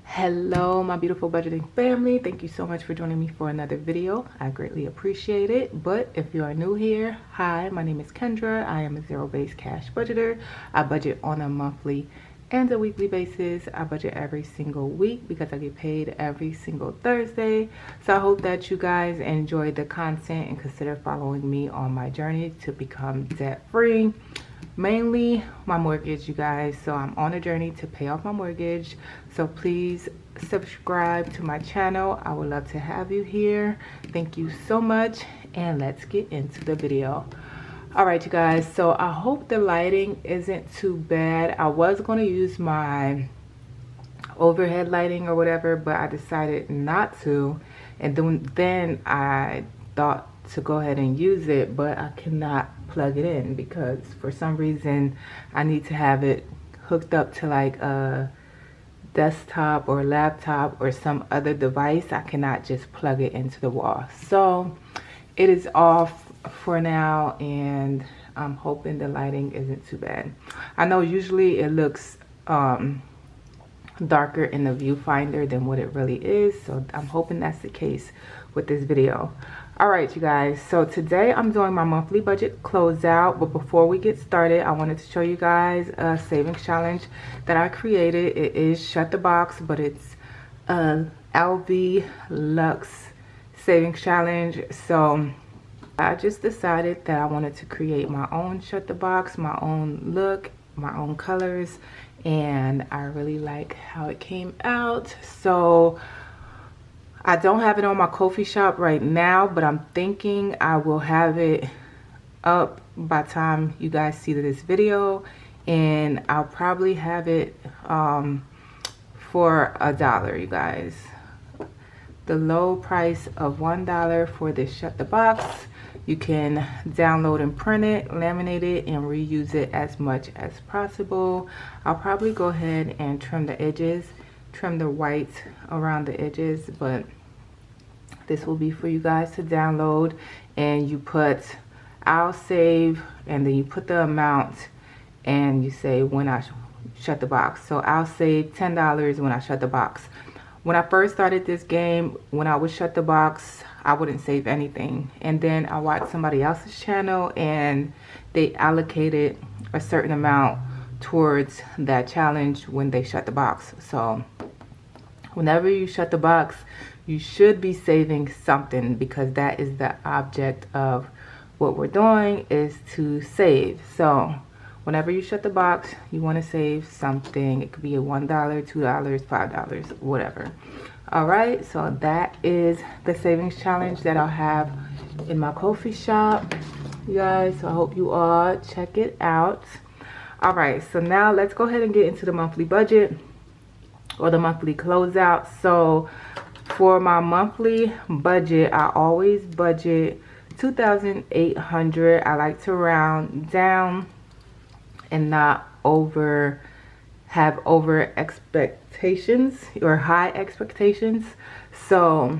Hello my beautiful budgeting family, thank you so much for joining me for another video. I greatly appreciate it. But if you are new here, hi, my name is Kendra. I am a zero-based cash budgeter. I budget on a monthly and a weekly basis. I budget every single week because I get paid every single Thursday. So I hope that you guys enjoy the content and consider following me on my journey to become debt free. Mainly my mortgage, you guys. So I'm on a journey to pay off my mortgage. So please subscribe to my channel. I would love to have you here. Thank you so much, and let's get into the video. All right, you guys, so I hope the lighting isn't too bad. I was going to use my overhead lighting or whatever, but I decided not to, and then I thought to go ahead and use it, but I cannot plug it in because for some reason I need to have it hooked up to like a desktop or laptop or some other device. I cannot just plug it into the wall. So it is off for now, and I'm hoping the lighting isn't too bad. I know usually it looks darker in the viewfinder than what it really is, so I'm hoping that's the case with this video. All right, you guys, so today I'm doing my monthly budget closeout, but before we get started, I wanted to show you guys a savings challenge that I created. It is Shut the Box, but it's a LV Luxe savings challenge. So I just decided that I wanted to create my own Shut the Box, my own look, my own colors, and I really like how it came out. So I don't have it on my Ko-fi shop right now, but I'm thinking I will have it up by the time you guys see this video, and I'll probably have it for $1, you guys. The low price of $1 for this Shut the Box. You can download and print it, laminate it, and reuse it as much as possible. I'll probably go ahead and trim the edges, trim the white around the edges, but this will be for you guys to download. And you put I'll save, and then you put the amount, and you say when I shut the box. So I'll save $10 when I shut the box. When I first started this game, when I would shut the box, I wouldn't save anything, and then I watched somebody else's channel and they allocated a certain amount towards that challenge when they shut the box. So whenever you shut the box, you should be saving something, because that is the object of what we're doing, is to save. So whenever you shut the box, you want to save something. It could be a $1, $2, $5, whatever. All right, so that is the savings challenge that I'll have in my Ko-fi shop, you guys. So I hope you all check it out. All right, so now let's go ahead and get into the monthly budget, or the monthly closeout. So for my monthly budget, I always budget $2,800. I like to round down and not have over expectations or high expectations. So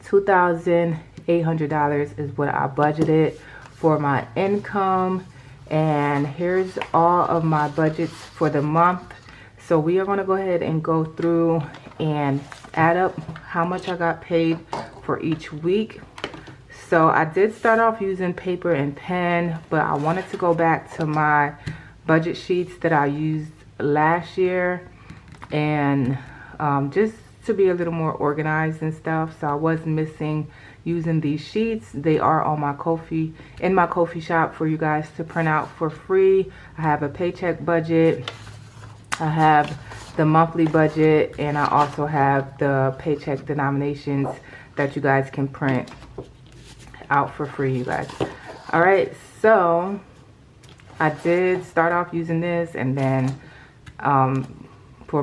$2,800 is what I budgeted for my income, and here's all of my budgets for the month. So we are going to go ahead and go through and add up how much I got paid for each week. So I did start off using paper and pen, but I wanted to go back to my budget sheets that I used last year, and just to be a little more organized and stuff. So I was missing using these sheets. They are on my Ko-fi, in my Ko-fi shop, for you guys to print out for free. I have a Paycheck budget, I have the monthly budget, and I also have the Paycheck denominations that you guys can print out for free, you guys. All right, so I did start off using this, and then for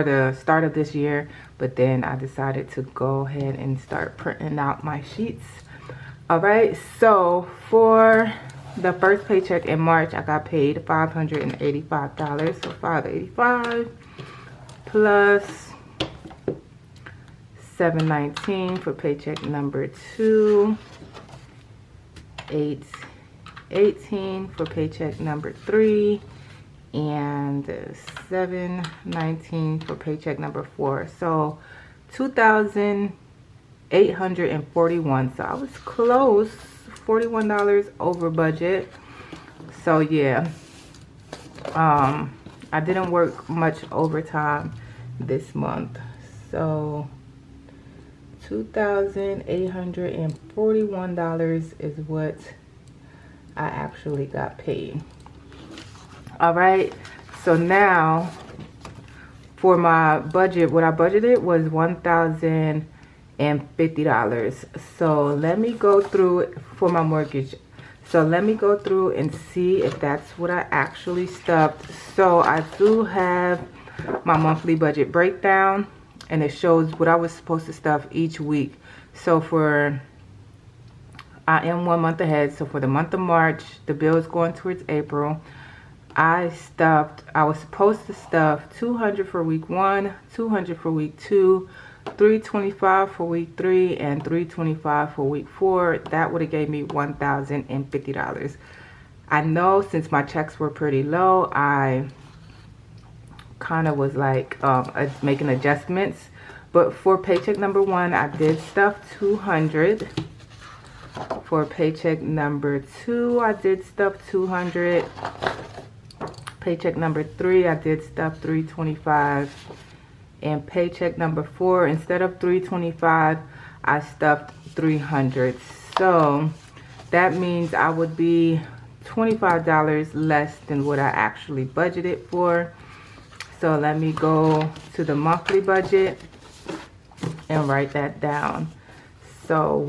the start of this year, but then I decided to go ahead and start printing out my sheets. All right, so for the first paycheck in March, I got paid $585, so $585 plus $719 for paycheck number 2, $18 for paycheck number 3, and $7.19 for paycheck number 4. So $2,841. So I was close, $41 over budget. So yeah, I didn't work much overtime this month. So $2,841 is what I actually got paid. All right, so now for my budget, what I budgeted was $1,050. So let me go through for my mortgage. So let me go through and see if that's what I actually stuffed. So I do have my monthly budget breakdown, and it shows what I was supposed to stuff each week. So I am 1 month ahead. So for the month of March, the bill is going towards April. I was supposed to stuff $200 for week 1, $200 for week 2, $325 for week 3, and $325 for week 4. That would have gave me $1,050. I know since my checks were pretty low, I kind of was like making adjustments. But for paycheck number 1, I did stuff $200. For paycheck number 2, I did stuff $200. Paycheck number 3, I did stuff $325. And paycheck number 4, instead of $325, I stuffed $300. So that means I would be $25 less than what I actually budgeted for. So let me go to the monthly budget and write that down. So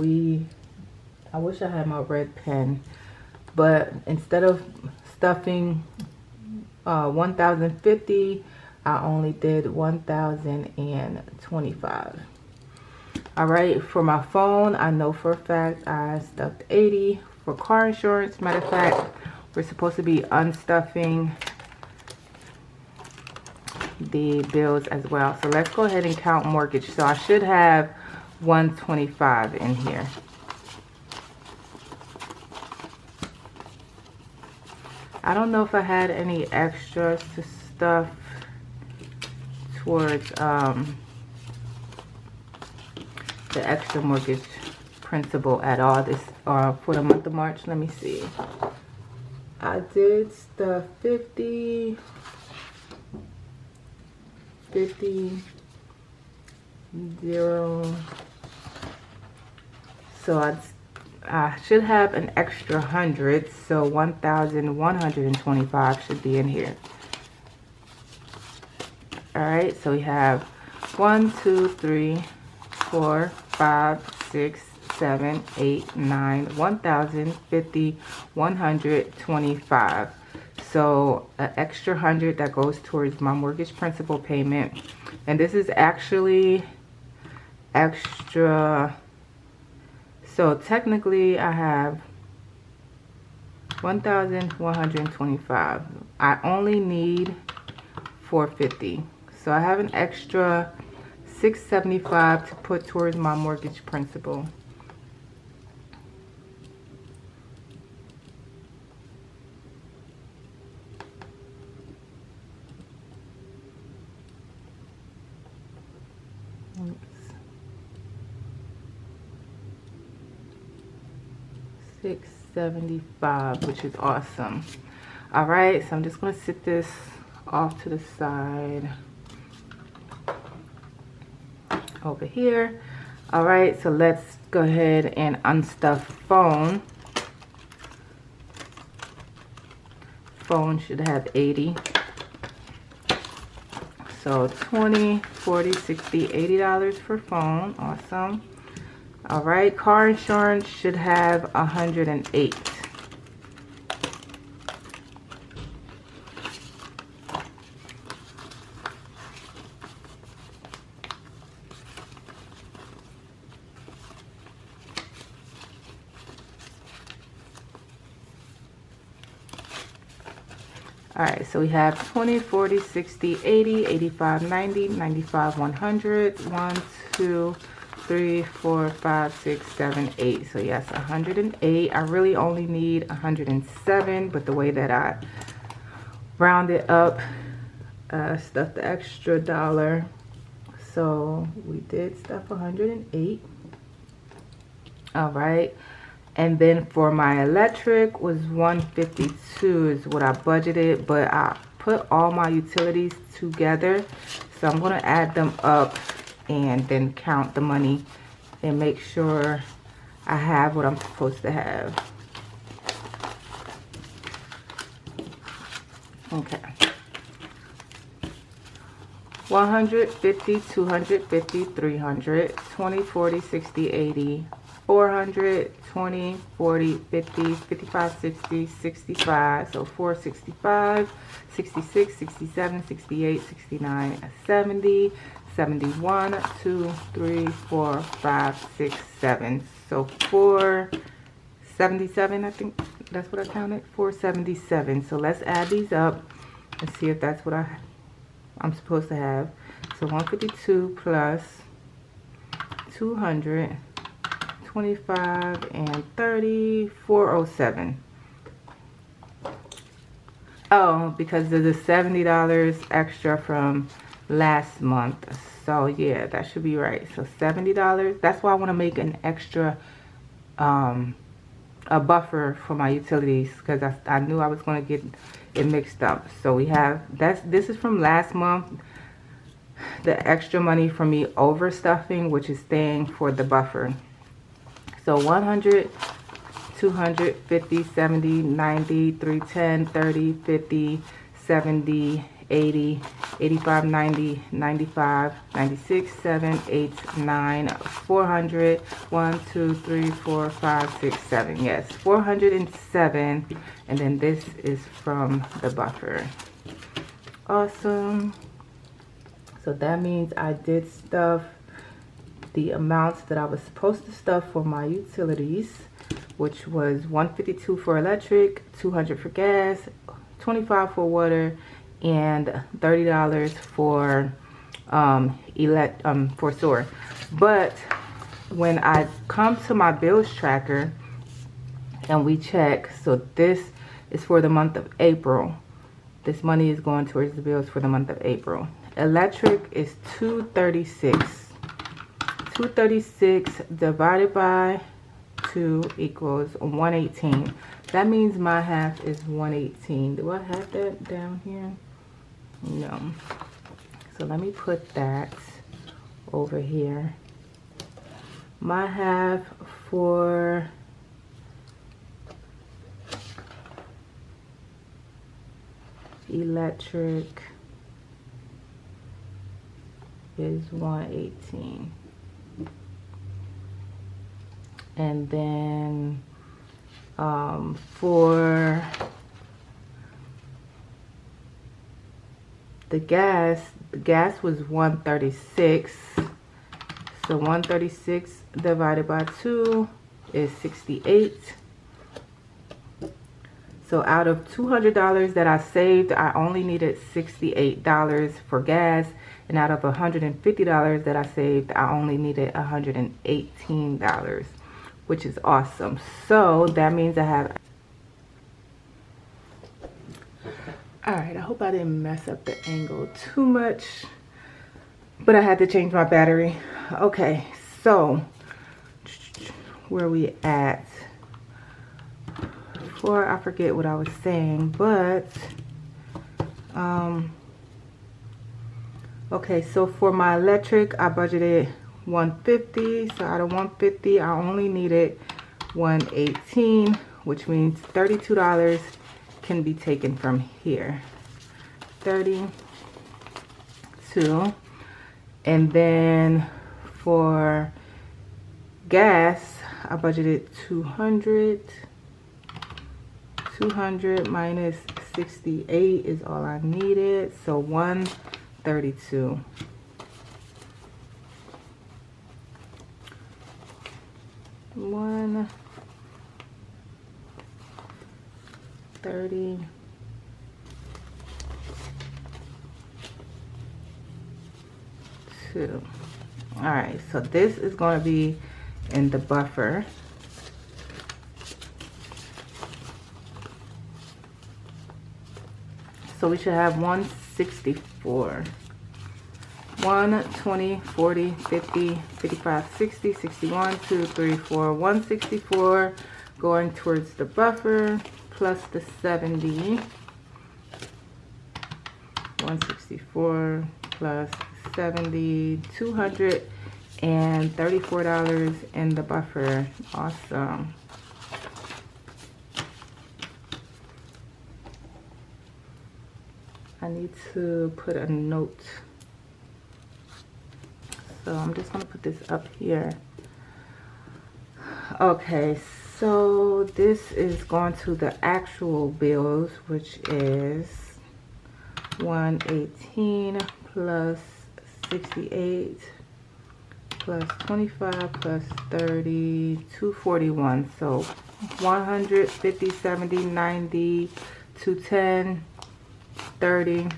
I wish I had my red pen, but instead of stuffing $1,050, I only did $1,025. All right, for my phone, I know for a fact I stuffed $80. For car insurance, matter of fact, we're supposed to be unstuffing the bills as well. So let's go ahead and count mortgage. So I should have $125 in here. I don't know if I had any extras to stuff towards the extra mortgage principal at all this for the month of March. Let me see. I did stuff 50, 0. So I should have an extra 100. So 1,125 should be in here. All right, so we have 1, 2, 3, 4, 5, 6, 7, 8, 9, 1,050, 125. So an extra 100 that goes towards my mortgage principal payment. And this is actually extra. So technically I have 1,125. I only need 450. So I have an extra $675 to put towards my mortgage principal. $675, which is awesome. All right, so I'm just going to sit this off to the side over here. All right, so let's go ahead and unstuff phone. Phone should have 80. So 20, 40, 60, $80 for phone. Awesome. All right, car insurance should have 108. All right, so we have 20, 40, 60, 80, 85, 90, 95, 100, 1, 2, 3, 4, 5, 6, 7, 8. So yes, 108. I really only need 107, but the way that I round it up, stuff the extra dollar. So we did stuff 108. All right. And then for my electric was 152 is what I budgeted, but I put all my utilities together. So I'm going to add them up and then count the money and make sure I have what I'm supposed to have. Okay. 150, 250, 300, 20, 40, 60, 80, 400, 20, 40, 50, 55, 60, 65. So 465, 66, 67, 68, 69, 70, 71, 2, 3, 4, 5, 6, 7. So 477, I think that's what I counted. 477. So let's add these up and see if that's what I'm supposed to have. So 152 plus 200, 25 and 30, 407. Oh, because of the $70 extra from last month. So yeah, that should be right. So $70. That's why I want to make an extra a buffer for my utilities, because I knew I was going to get it mixed up. So we have this is from last month, the extra money from me overstuffing, which is staying for the buffer. So 100, 200, 50, 70, 90, 310, 30, 50, 70, 80, 85, 90, 95, 96, 7, 8, 9, 400, 1, 2, 3, 4, 5, 6, 7. Yes, 407. And then this is from the buffer. Awesome. So that means I did stuff the amounts that I was supposed to stuff for my utilities, which was 152 for electric, 200 for gas, 25 for water, and $30 for for sewer. But when I come to my bills tracker and we check, so this is for the month of April. This money is going towards the bills for the month of April. Electric is 236. 236 divided by 2 equals 118. That means my half is 118. Do I have that down here? No. So let me put that over here. My half for electric is 118. And then for the gas was 136. So 136 divided by 2 is 68. So out of $200 that I saved, I only needed $68 for gas. And out of $150 that I saved, I only needed $118, which is awesome. So that means I have... Alright, I hope I didn't mess up the angle too much, but I had to change my battery. Okay, so where are we at? Before I forget what I was saying, but okay, so for my electric, I budgeted 150. So out of 150, I only needed 118, which means $32 can be taken from here. 32. And then for gas, I budgeted 200. 200 minus 68 is all I needed. So 132. $132. All right, so this is going to be in the buffer. So we should have 164. 1, 20, 40, 50, 55, 60, 61, 2, 3, 4, 164 going towards the buffer plus the 70. 164 plus 70, $234 in the buffer. Awesome. I need to put a note. So I'm just going to put this up here. Okay, so this is going to the actual bills, which is 118 plus 68 plus 25 plus 30, 241. So 150, 70, 90, 210, 30,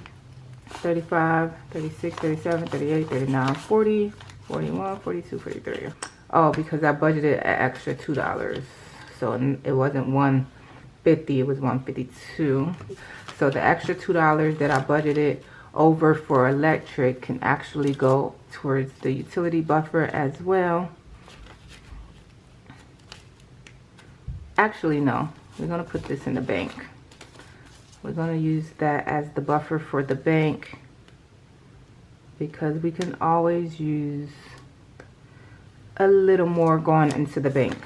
35, 36, 37, 38, 39, 40, 41, 42, 43. Oh, because I budgeted an extra $2. So it wasn't 150, it was 152. So the extra $2 that I budgeted over for electric can actually go towards the utility buffer as well. Actually, no. We're going to put this in the bank. We're going to use that as the buffer for the bank because we can always use a little more going into the bank.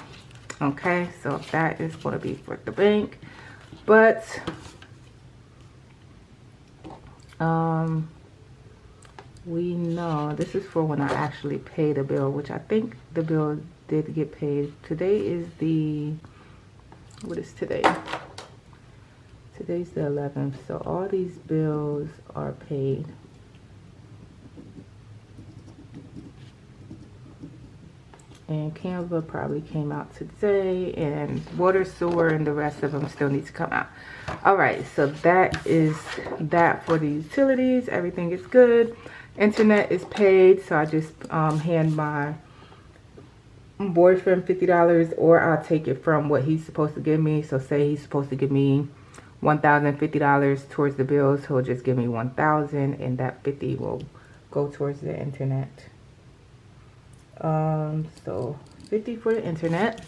Okay, so that is going to be for the bank. But we know this is for when I actually pay the bill, which I think the bill did get paid. Today is what is today? Today's the 11th, so all these bills are paid. And Canva probably came out today, and water, sewer, and the rest of them still need to come out. All right, so that is that for the utilities. Everything is good. Internet is paid, so I just hand my boyfriend $50, or I'll take it from what he's supposed to give me. So say he's supposed to give me $1,050 towards the bills, he'll just give me $1,000, and that 50 will go towards the internet. So 50 for the internet.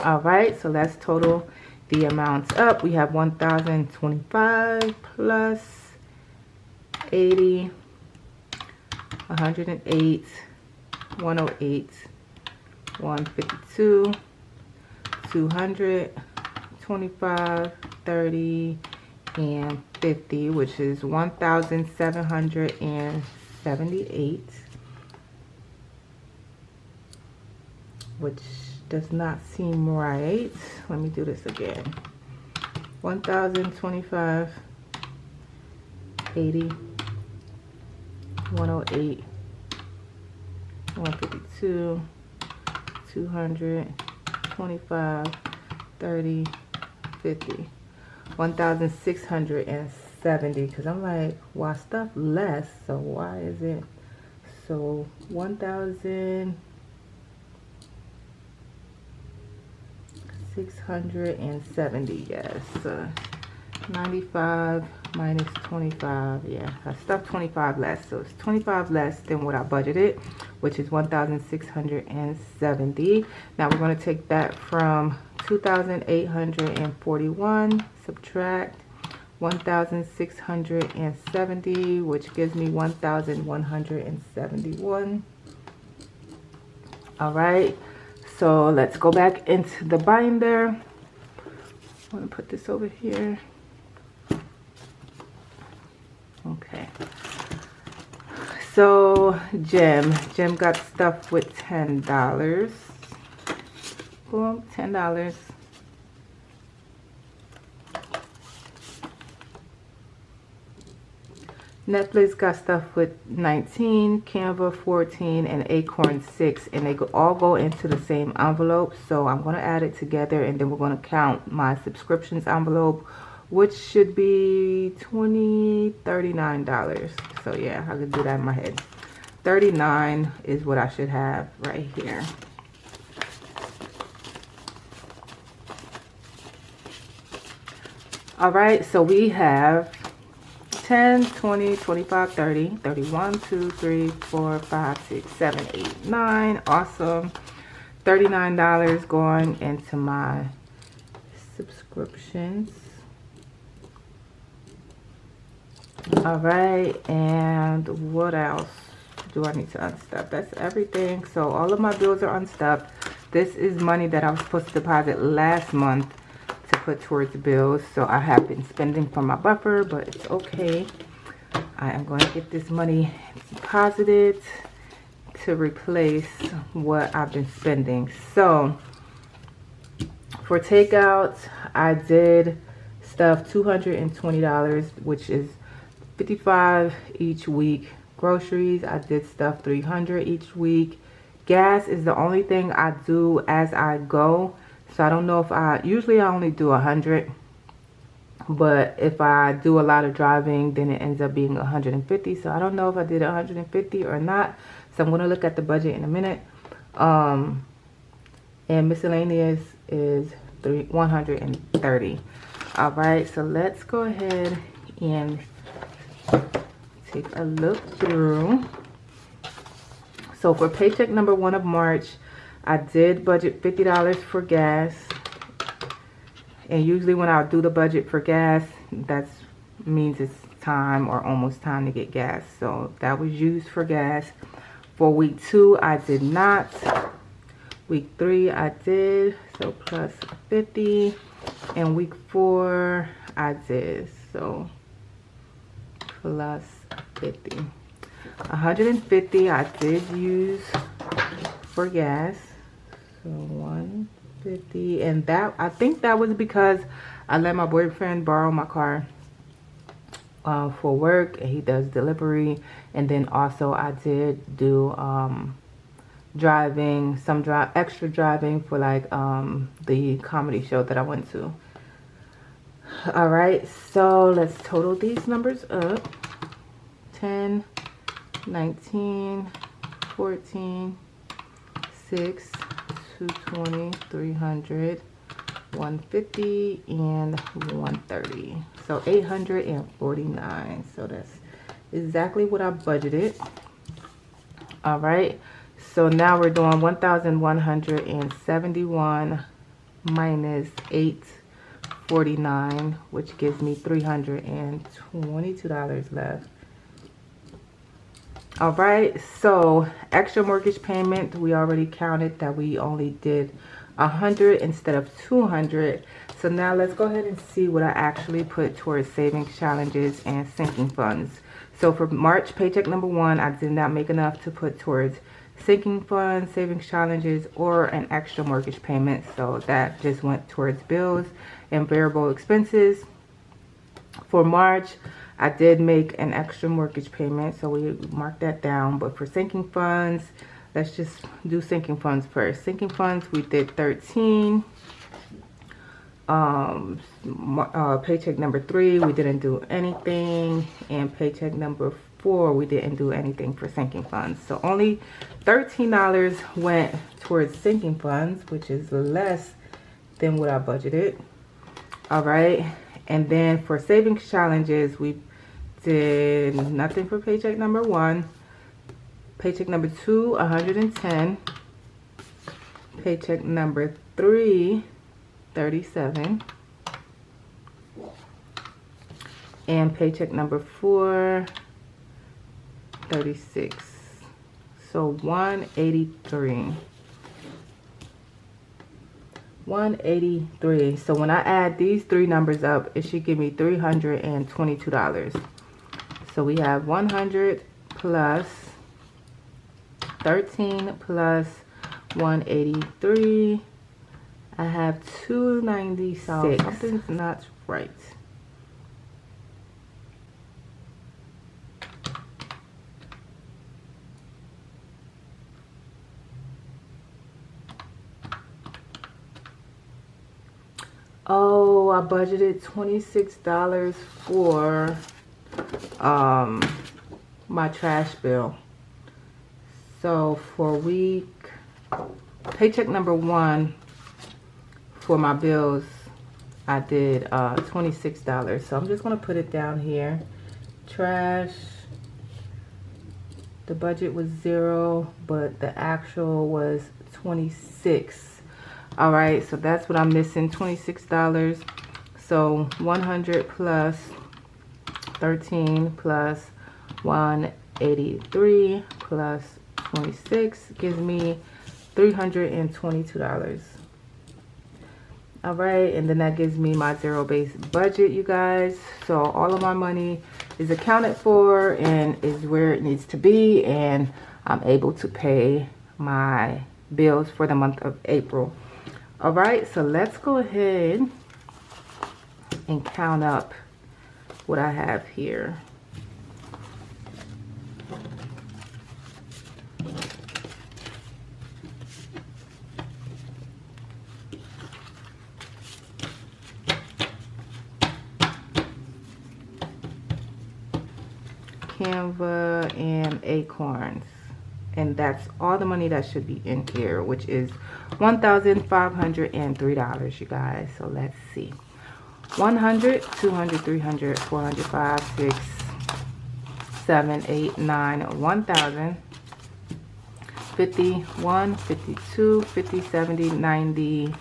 All right, so that's total the amounts up. We have 1,025 plus 80, 108, 108, 152, 200, 25, 30, and 50, which is 1,778, which does not seem right. Let me do this again. 1,025, 80, 108, 152, 200, 25, 30, 50, 1,670, because I'm like, well, stuff less, so why is it? So 1,670, yes. 95 minus 25, yeah, I stuffed 25 less, so it's 25 less than what I budgeted, which is 1,670. Now we're going to take that from 2,841, subtract 1,670, which gives me 1,171. All right, so let's go back into the binder. I'm going to put this over here. Okay, so Jim got stuff with $10. Boom, $10. Netflix got stuff with 19, Canva 14, and Acorn 6, and they all go into the same envelope. So I'm going to add it together, and then we're going to count my subscriptions envelope, which should be $39. So yeah, I can do that in my head. $39 is what I should have right here. All right, so we have 10, 20, 25, 30, 31, 2, 3, 4, 5, 6, 7, 8, 9. Awesome. $39 going into my subscriptions. All right, and what else do I need to unstuff? That's everything. So all of my bills are unstuffed. This is money that I was supposed to deposit last month to put towards the bills. So I have been spending from my buffer, but it's okay. I am going to get this money deposited to replace what I've been spending. So for takeout, I did stuff $220, which is $55 each week. Groceries, I did stuff $300 each week. Gas is the only thing I do as I go. So I don't know if usually I only do $100. But if I do a lot of driving, then it ends up being $150. So I don't know if I did $150 or not. So I'm going to look at the budget in a minute. And miscellaneous is $130. All right, so let's go ahead and take a look through. So for paycheck number 1 of March, I did budget $50 for gas. And usually when I do the budget for gas, that means it's time or almost time to get gas. So that was used for gas. For week 2, I did not. Week 3, I did. So plus 50. And week 4, I did. So plus 50. 150 I did use for gas. So 150, and that, I think that was because I let my boyfriend borrow my car for work, and he does delivery. And then also I did do driving, extra driving for like the comedy show that I went to. All right, so let's total these numbers up. 10, 19, 14, 6, 220, 300, 150, and 130. So 849. So that's exactly what I budgeted. All right, so now we're doing 1,171 minus 849, which gives me $322 left. All right, so extra mortgage payment, we already counted that we only did 100 instead of 200. So now let's go ahead and see what I actually put towards savings challenges and sinking funds. So for March paycheck number 1, I did not make enough to put towards sinking funds, savings challenges, or an extra mortgage payment. So that just went towards bills and variable expenses. For March, I did make an extra mortgage payment, so we marked that down. But for sinking funds, let's just do sinking funds first. Sinking funds, we did 13. Paycheck number 3, we didn't do anything. And paycheck number 4, we didn't do anything for sinking funds. So only $13 went towards sinking funds, which is less than what I budgeted. All right. And then for savings challenges, we did nothing for paycheck number 1. Paycheck number 2, 110. Paycheck number 3, 37. And paycheck number 4, 36. So 183. 183. So when I add these 3 numbers up, it should give me $322. So we have 100 plus 13 plus 183. I have 296. Something's not right. Oh, I budgeted $26 for my trash bill. So for paycheck number 1 for my bills, I did $26. So I'm just gonna put it down here. Trash, the budget was 0, but the actual was 26. All right, so that's what I'm missing, $26. So 100 plus 13 plus 183 plus 26 gives me $322. All right, and then that gives me my zero-based budget, you guys. So all of my money is accounted for and is where it needs to be, and I'm able to pay my bills for the month of April. All right, so let's go ahead and count up what I have here. Canva and Acorns, and that's all the money that should be in here, which is $1,503, you guys. So let's see. 100, 200, 300, 400, 5, 6, 7, 8, 9, 1,000, 51, 52, 50, 70, 90,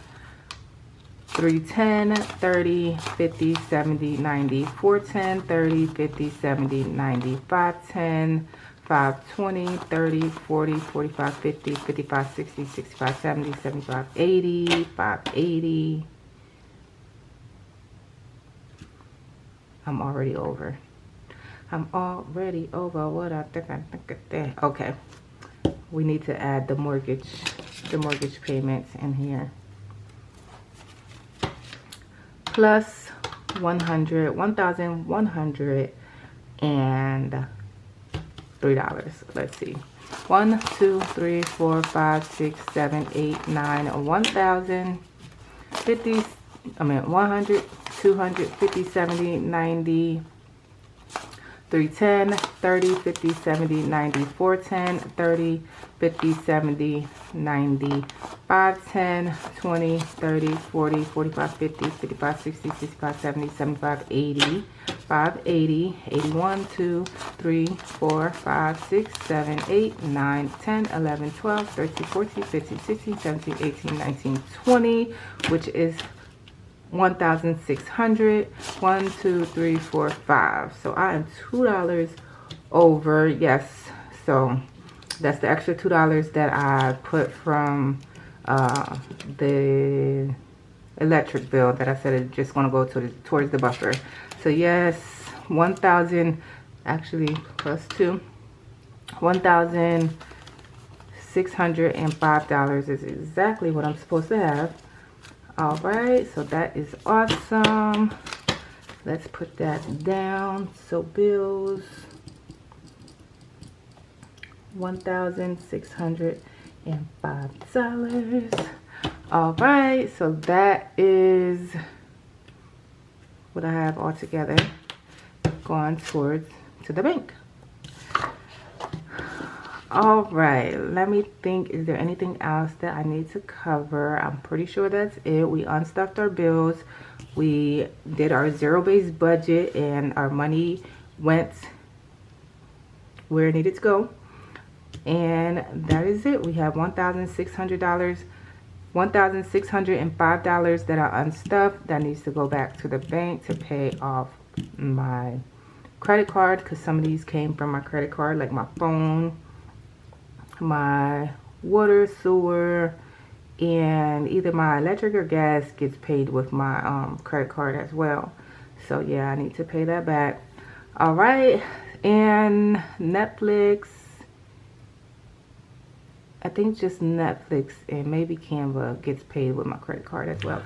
310, 30, 50, 70, 90, 410, 30, 50, 70, 90, 510, 520, 30, 40, 45, 50, 55, 60, 65, 70, 75, 80, 580. I'm already over. What I think of that. Okay. We need to add the mortgage payments in here. Plus 100, $1,103. Let's see. 1, 2, 3, 4, 5, 6, 7, 8, 9, 1,000, 50, 100, 200, 50, 70, 90, 310, 30, 50, 70, 90, 410, 30, 50, 70, 90, 510, 20, 30, 40, 45, 50, 55, 60, 65, 70, 75, 80, 580, 81, 2, 3, 4, 5, 6, 7, 8, 9, 10, 11, 12, 13, 14, 15, 16, 17, 18, 19, 20, which is 1,600. 1, 2, 3, 4, 5. So I am $2 over. Yes. So that's the extra $2 that I put from the electric bill that I said it's just going to go towards the buffer. So yes, 1,000 actually plus 2. $1,605 is exactly what I'm supposed to have. All right, so that is awesome. Let's put that down. So bills, $1,605. All right, so that is what I have all together going towards to the bank. All right, let me think. Is there anything else that I need to cover? I'm pretty sure that's it. We unstuffed our bills. We did our zero-based budget, and our money went where it needed to go. And that is it. We have $1,605 that are unstuffed. That needs to go back to the bank to pay off my credit card, because some of these came from my credit card, like my phone, my water, sewer, and either my electric or gas gets paid with my credit card as well. So yeah, I need to pay that back. All right, and Netflix, I think just Netflix and maybe Canva gets paid with my credit card as well.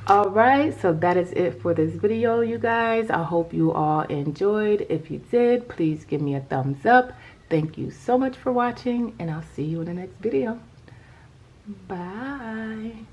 All right, so that is it for this video, you guys. I hope you all enjoyed. If you did, please give me a thumbs up. Thank you so much for watching, and I'll see you in the next video. Bye.